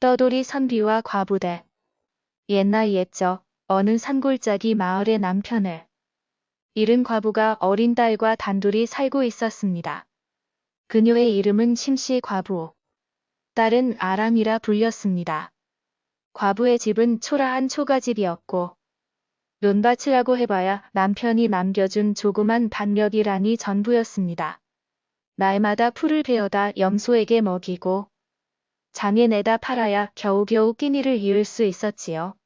떠돌이 선비와 과부대. 옛날 옛적 어느 산골짜기 마을의 남편을 잃은 과부가 어린 딸과 단둘이 살고 있었습니다. 그녀의 이름은 심씨 과부. 딸은 아람이라 불렸습니다. 과부의 집은 초라한 초가집이었고 논밭이라고 해봐야 남편이 남겨준 조그만 밭몇이라니 전부였습니다. 날마다 풀을 베어다 염소에게 먹이고 장에 내다 팔아야 겨우겨우 끼니를 이을 수 있었지요.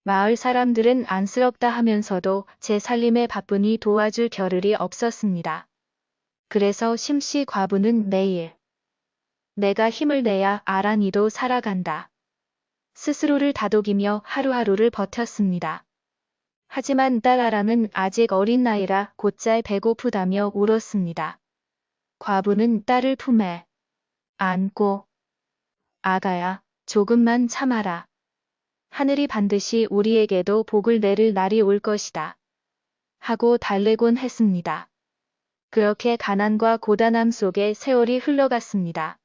마을 사람들은 안쓰럽다 하면서도 제 살림에 바쁘니 도와줄 겨를이 없었습니다. 그래서 심씨 과부는 매일 내가 힘을 내야 아란이도 살아간다. 스스로를 다독이며 하루하루를 버텼습니다. 하지만 딸 아람은 아직 어린 나이라 곧잘 배고프다며 울었습니다. 과부는 딸을 품에 안고 아가야, 조금만 참아라. 하늘이 반드시 우리에게도 복을 내릴 날이 올 것이다. 하고 달래곤 했습니다. 그렇게 가난과 고단함 속에 세월이 흘러갔습니다.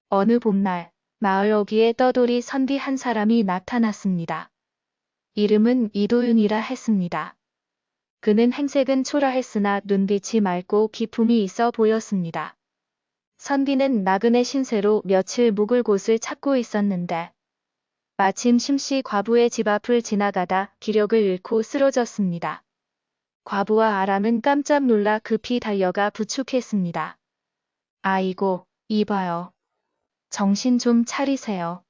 어느 봄날 마을 어귀에 떠돌이 선비 한 사람이 나타났습니다. 이름은 이도윤이라 했습니다. 그는 행색은 초라했으나 눈빛이 맑고 기품이 있어 보였습니다. 선비는 나그네 신세로 며칠 묵을 곳을 찾고 있었는데 마침 심씨 과부의 집 앞을 지나가다 기력을 잃고 쓰러졌습니다. 과부와 아람은 깜짝 놀라 급히 달려가 부축했습니다. 아이고, 이봐요. 정신 좀 차리세요.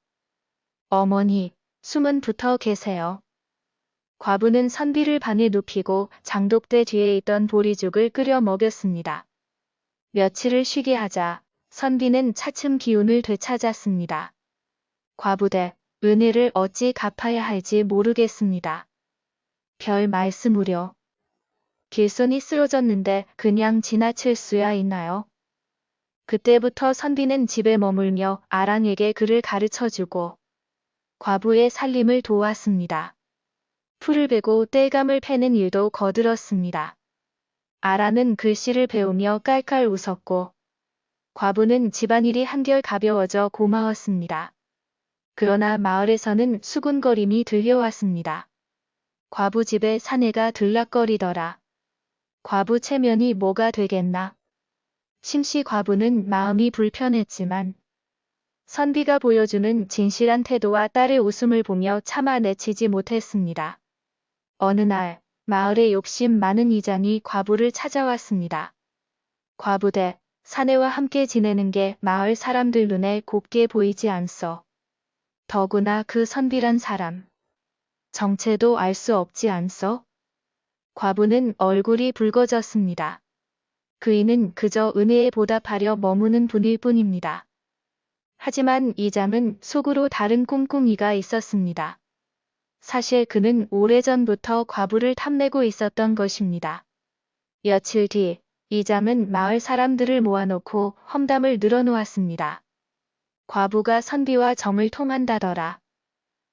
어머니, 숨은 붙어 계세요. 과부는 선비를 반에 눕히고 장독대 뒤에 있던 보리죽을 끓여 먹였습니다. 며칠을 쉬게 하자 선비는 차츰 기운을 되찾았습니다. 과부대, 은혜를 어찌 갚아야 할지 모르겠습니다. 별 말씀으려. 길손이 쓰러졌는데 그냥 지나칠 수야 있나요? 그때부터 선비는 집에 머물며 아랑에게 글을 가르쳐주고 과부의 살림을 도왔습니다. 풀을 베고 땔감을 패는 일도 거들었습니다. 아란은 글씨를 배우며 깔깔 웃었고 과부는 집안일이 한결 가벼워져 고마웠습니다. 그러나 마을에서는 수군거림이 들려왔습니다. 과부 집에 사내가 들락거리더라. 과부 체면이 뭐가 되겠나. 심씨 과부는 마음이 불편했지만 선비가 보여주는 진실한 태도와 딸의 웃음을 보며 차마 내치지 못했습니다. 어느 날 마을에 욕심 많은 이장이 과부를 찾아왔습니다. 과부대, 사내와 함께 지내는 게 마을 사람들 눈에 곱게 보이지 않소. 더구나 그 선비란 사람. 정체도 알 수 없지 않소? 과부는 얼굴이 붉어졌습니다. 그이는 그저 은혜에 보답하려 머무는 분일 뿐입니다. 하지만 이장은 속으로 다른 꿍꿍이가 있었습니다. 사실 그는 오래전부터 과부를 탐내고 있었던 것입니다. 며칠 뒤 이장은 마을 사람들을 모아놓고 험담을 늘어놓았습니다. 과부가 선비와 정을 통한다더라.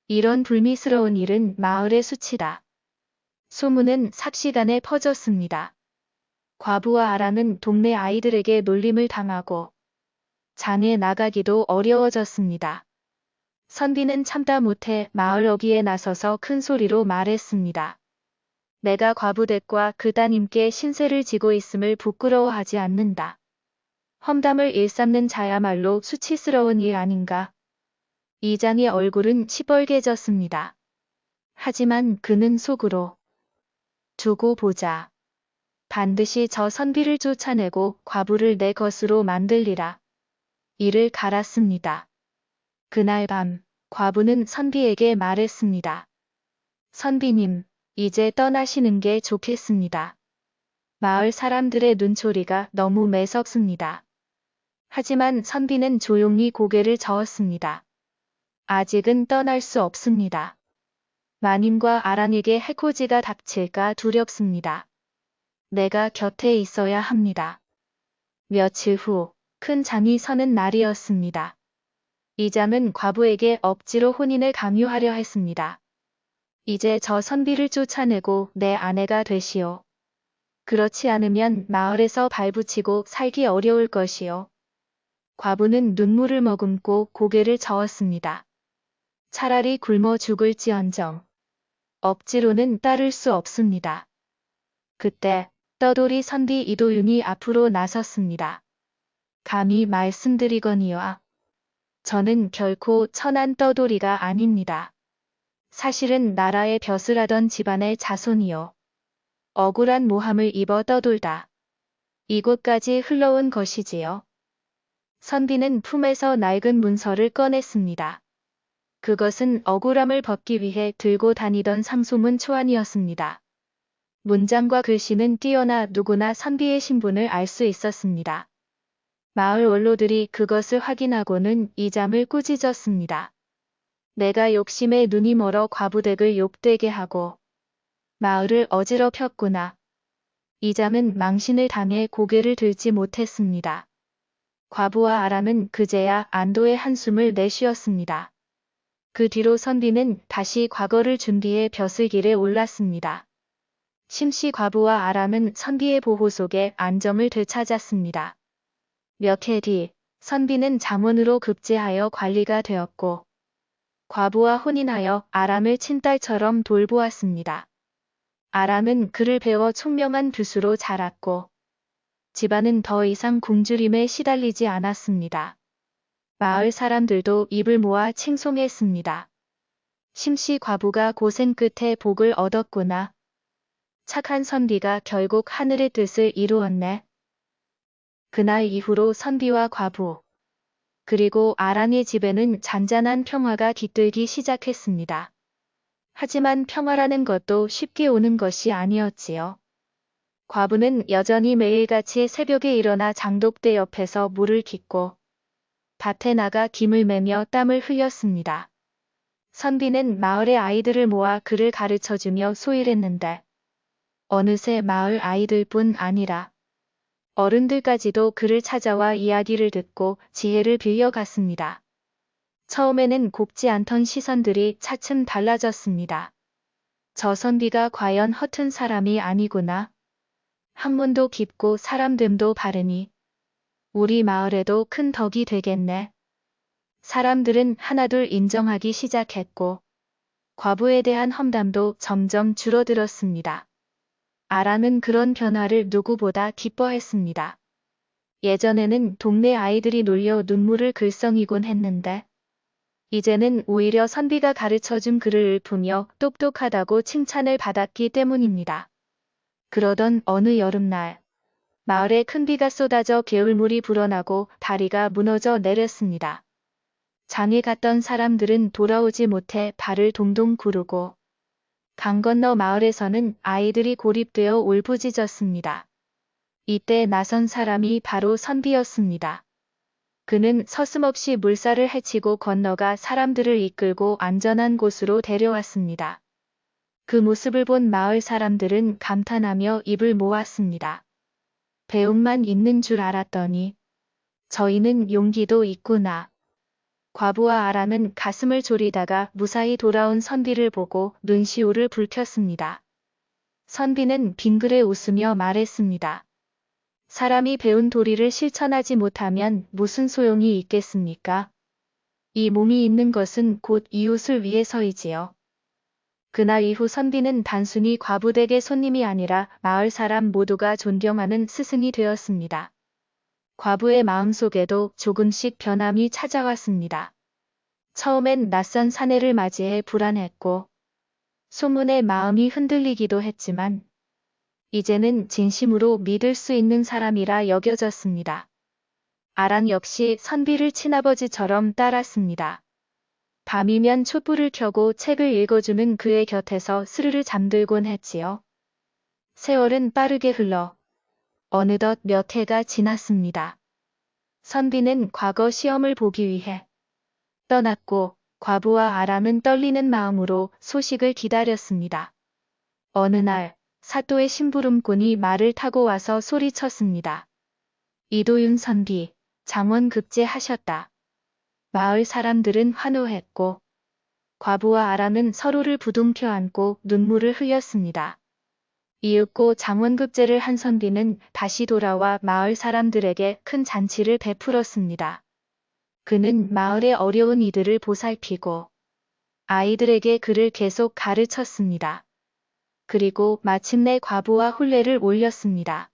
이런 불미스러운 일은 마을의 수치다. 소문은 삽시간에 퍼졌습니다. 과부와 아랑은 동네 아이들에게 놀림을 당하고 장에 나가기도 어려워졌습니다. 선비는 참다 못해 마을 어귀에 나서서 큰 소리로 말했습니다. 내가 과부댁과 그 따님께 신세를 지고 있음을 부끄러워하지 않는다. 험담을 일삼는 자야말로 수치스러운 일 아닌가. 이장의 얼굴은 시뻘개졌습니다. 하지만 그는 속으로 두고 보자. 반드시 저 선비를 쫓아내고 과부를 내 것으로 만들리라. 이를 갈았습니다. 그날 밤 과부는 선비에게 말했습니다. 선비님, 이제 떠나시는 게 좋겠습니다. 마을 사람들의 눈초리가 너무 매섭습니다. 하지만 선비는 조용히 고개를 저었습니다. 아직은 떠날 수 없습니다. 마님과 아랑에게 해코지가 닥칠까 두렵습니다. 내가 곁에 있어야 합니다. 며칠 후 큰 장이 서는 날이었습니다. 이장은 과부에게 억지로 혼인을 강요하려 했습니다. 이제 저 선비를 쫓아내고 내 아내가 되시오. 그렇지 않으면 마을에서 발붙이고 살기 어려울 것이오. 과부는 눈물을 머금고 고개를 저었습니다. 차라리 굶어 죽을지언정. 억지로는 따를 수 없습니다. 그때 떠돌이 선비 이도윤이 앞으로 나섰습니다. 감히 말씀드리거니와 저는 결코 천한 떠돌이가 아닙니다. 사실은 나라의 벼슬하던 집안의 자손이요. 억울한 모함을 입어 떠돌다 이곳까지 흘러온 것이지요. 선비는 품에서 낡은 문서를 꺼냈습니다. 그것은 억울함을 벗기 위해 들고 다니던 상소문 초안이었습니다. 문장과 글씨는 뛰어나 누구나 선비의 신분을 알 수 있었습니다. 마을 원로들이 그것을 확인하고는 이 잠을 꾸짖었습니다. 내가 욕심에 눈이 멀어 과부댁을 욕되게 하고 마을을 어지럽혔구나. 이 잠은 망신을 당해 고개를 들지 못했습니다. 과부와 아람은 그제야 안도의 한숨을 내쉬었습니다. 그 뒤로 선비는 다시 과거를 준비해 벼슬길에 올랐습니다. 심씨 과부와 아람은 선비의 보호 속에 안정을 되찾았습니다. 몇 해 뒤 선비는 장원으로 급제하여 관리가 되었고 과부와 혼인하여 아람을 친딸처럼 돌보았습니다. 아람은 그를 배워 총명한 교수로 자랐고 집안은 더 이상 굶주림에 시달리지 않았습니다. 마을 사람들도 입을 모아 칭송했습니다. 심씨 과부가 고생 끝에 복을 얻었구나. 착한 선비가 결국 하늘의 뜻을 이루었네. 그날 이후로 선비와 과부, 그리고 아랑의 집에는 잔잔한 평화가 깃들기 시작했습니다. 하지만 평화라는 것도 쉽게 오는 것이 아니었지요. 과부는 여전히 매일같이 새벽에 일어나 장독대 옆에서 물을 깃고 밭에 나가 김을 매며 땀을 흘렸습니다. 선비는 마을의 아이들을 모아 그를 가르쳐주며 소일했는데 어느새 마을 아이들뿐 아니라 어른들까지도 그를 찾아와 이야기를 듣고 지혜를 빌려갔습니다. 처음에는 곱지 않던 시선들이 차츰 달라졌습니다. 저 선비가 과연 허튼 사람이 아니구나. 학문도 깊고 사람됨도 바르니 우리 마을에도 큰 덕이 되겠네. 사람들은 하나둘 인정하기 시작했고 과부에 대한 험담도 점점 줄어들었습니다. 아람은 그런 변화를 누구보다 기뻐했습니다. 예전에는 동네 아이들이 놀려 눈물을 글썽이곤 했는데 이제는 오히려 선비가 가르쳐준 글을 읊으며 똑똑하다고 칭찬을 받았기 때문입니다. 그러던 어느 여름날 마을에 큰 비가 쏟아져 개울물이 불어나고 다리가 무너져 내렸습니다. 장에 갔던 사람들은 돌아오지 못해 발을 동동 구르고 강 건너 마을에서는 아이들이 고립되어 울부짖었습니다. 이때 나선 사람이 바로 선비였습니다. 그는 서슴없이 물살을 헤치고 건너가 사람들을 이끌고 안전한 곳으로 데려왔습니다. 그 모습을 본 마을 사람들은 감탄하며 입을 모았습니다. 배움만 있는 줄 알았더니 저희는 용기도 있구나. 과부와 아람은 가슴을 졸이다가 무사히 돌아온 선비를 보고 눈시울을 붉혔습니다. 선비는 빙그레 웃으며 말했습니다. 사람이 배운 도리를 실천하지 못하면 무슨 소용이 있겠습니까? 이 몸이 있는 것은 곧 이웃을 위해서이지요. 그날 이후 선비는 단순히 과부댁의 손님이 아니라 마을 사람 모두가 존경하는 스승이 되었습니다. 과부의 마음속에도 조금씩 변함이 찾아왔습니다. 처음엔 낯선 사내를 맞이해 불안했고 소문에 마음이 흔들리기도 했지만 이제는 진심으로 믿을 수 있는 사람이라 여겨졌습니다. 아랑 역시 선비를 친아버지처럼 따랐습니다. 밤이면 촛불을 켜고 책을 읽어주는 그의 곁에서 스르르 잠들곤 했지요. 세월은 빠르게 흘러 어느덧 몇 해가 지났습니다. 선비는 과거 시험을 보기 위해 떠났고 과부와 아람은 떨리는 마음으로 소식을 기다렸습니다. 어느 날 사또의 심부름꾼이 말을 타고 와서 소리쳤습니다. 이도윤 선비, 장원 급제하셨다. 마을 사람들은 환호했고 과부와 아람은 서로를 부둥켜 안고 눈물을 흘렸습니다. 이윽고 장원급제를 한 선비는 다시 돌아와 마을 사람들에게 큰 잔치를 베풀었습니다. 그는 마을의 어려운 이들을 보살피고 아이들에게 글을 계속 가르쳤습니다. 그리고 마침내 과부와 혼례를 올렸습니다.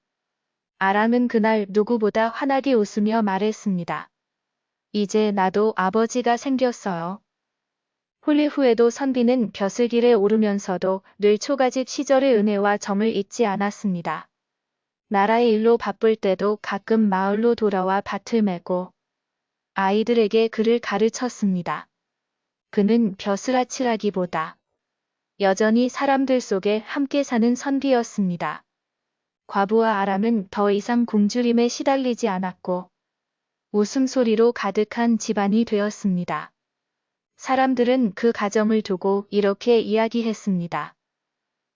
아람은 그날 누구보다 환하게 웃으며 말했습니다. 이제 나도 아버지가 생겼어요. 혼례 후에도 선비는 벼슬길에 오르면서도 늘 초가집 시절의 은혜와 정을 잊지 않았습니다. 나라의 일로 바쁠 때도 가끔 마을로 돌아와 밭을 메고 아이들에게 글을 가르쳤습니다. 그는 벼슬아치라기보다 여전히 사람들 속에 함께 사는 선비였습니다. 과부와 아람은 더 이상 굶주림에 시달리지 않았고 웃음소리로 가득한 집안이 되었습니다. 사람들은 그 가정을 두고 이렇게 이야기했습니다.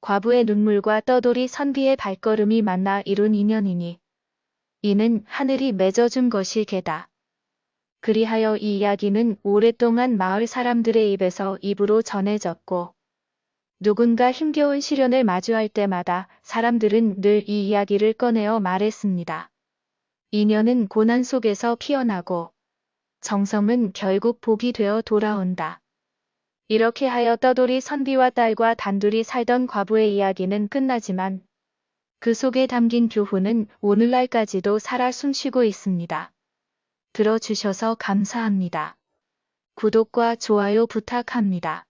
과부의 눈물과 떠돌이 선비의 발걸음이 만나 이룬 인연이니 이는 하늘이 맺어준 것일 게다. 그리하여 이 이야기는 오랫동안 마을 사람들의 입에서 입으로 전해졌고 누군가 힘겨운 시련을 마주할 때마다 사람들은 늘 이 이야기를 꺼내어 말했습니다. 인연은 고난 속에서 피어나고 정성은 결국 복이 되어 돌아온다. 이렇게 하여 떠돌이 선비와 딸과 단둘이 살던 과부의 이야기는 끝나지만 그 속에 담긴 교훈은 오늘날까지도 살아 숨쉬고 있습니다. 들어주셔서 감사합니다. 구독과 좋아요 부탁합니다.